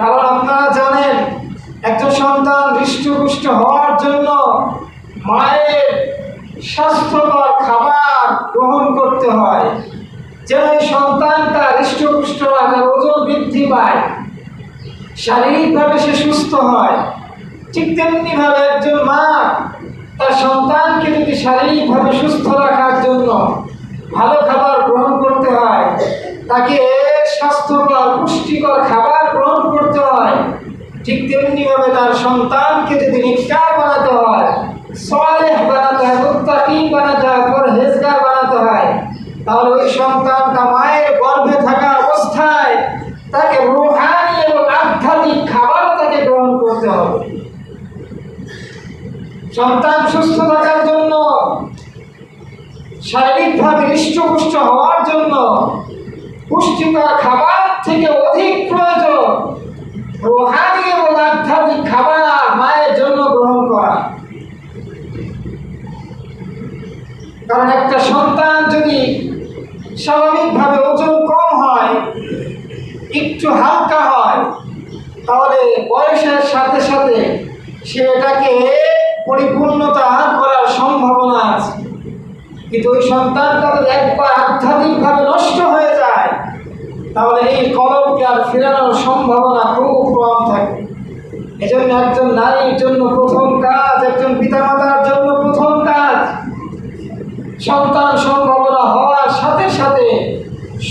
কারণ আপনারা জানেন একজন সন্তান হৃষ্টপুষ্ট হওয়ার জন্য মায়ের স্বাস্থ্যকর খাবার গ্রহণ করতে হয়, যেন এই সন্তানটা হৃষ্টপুষ্ট হয়, তার ওজন বৃদ্ধি পায়, শারীরিকভাবে সে সুস্থ হয়। ঠিক তেমনিভাবে একজন মা তার সন্তানকে যদি শারীরিকভাবে সুস্থ রাখার জন্য ভালো খাবার গ্রহণ করতে হয়, তাকে স্বাস্থ্যকর পুষ্টিকর খাবার গ্রহণ করতে হয়, ঠিক তেমনিভাবে তার সন্তানকে যদি নেককার বানাতে হয়, সালেহ বানাতে হয়, মুত্তাকি বানাতে হয়, পরহেজগার বানাতে হয়, তাহলে ওই সন্তানটা মায়ের গর্ভে থাকা অবস্থায় তাকে রূহানি এবং আধ্যাত্মিক খাবার তাকে গ্রহণ করতে হবে। সন্তান সুস্থ থাকার জন্য, শারীরিকভাবে হৃষ্টপুষ্ট হওয়ার জন্য পুষ্টিকর খাবার থেকে অধিক প্রয়োজন রূহানি এবং আধ্যাত্মিক খাবার মায়ের জন্য গ্রহণ করা। কারণ একটা সন্তান যদি স্বাভাবিকভাবে ওজন কম হয়, একটু হালকা হয়, তাহলে বয়সের সাথে সাথে সে এটাকে পরিপূর্ণতা করার সম্ভাবনা আছে। কিন্তু ওই সন্তানটা যদি একবার আধ্যাত্মিকভাবে নষ্ট হয়ে যায়, তাহলে এই কলমকে আর ফেরানোর সম্ভাবনা খুব কম থাকে। এজন্য একজন নারীর জন্য প্রথম কাজ, একজন পিতামাতার জন্য প্রথম কাজ, সন্তান সম্ভাবনা হওয়ার সাথে সাথে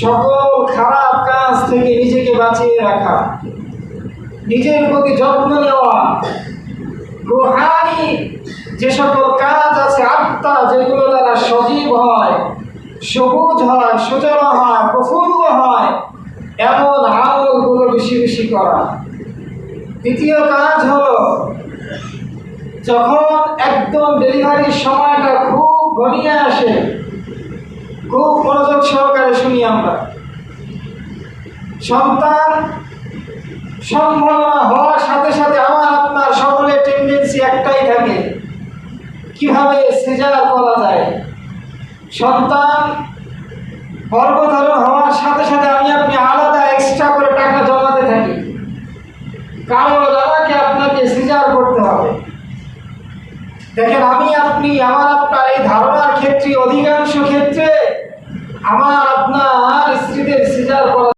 সকল খারাপ কাজ থেকে নিজেকে বাঁচিয়ে রাখা, নিজের প্রতি যত্ন নেওয়া, রূহানি যে সকল কাজ আছে, আত্মা যেগুলো দ্বারা সজীব হয়, সবুজ হয়, সুজলা হয়, প্রফুল্ল হয়, এমন আমলগুলো বেশি বেশি করা। দ্বিতীয় কাজ হলো, যখন একদম ডেলিভারির সময়টা খুব ঘনিয়ে আসে, খুব মনোযোগ সহকারে শুনি আমরা, সন্তান সম্ভাবনা হওয়ার সাথে সাথে আমার আপনার সকলের টেন্ডেন্সি একটাই থাকে, কিভাবে সিজার করা যায়। সন্তান গর্ভধারণ হওয়ার সাথে সাথে আমি আপনি আলাদা এক্সট্রা করে টাকা জমাতে থাকি, কারণ আমাকে আপনাকে সিজার করতে হবে। দেখেন, আমি আপনি আমার আপনার এই ধারণার ক্ষেত্রে অধিকাংশ ক্ষেত্রে আমার আপনার স্ত্রীদের সিজার করা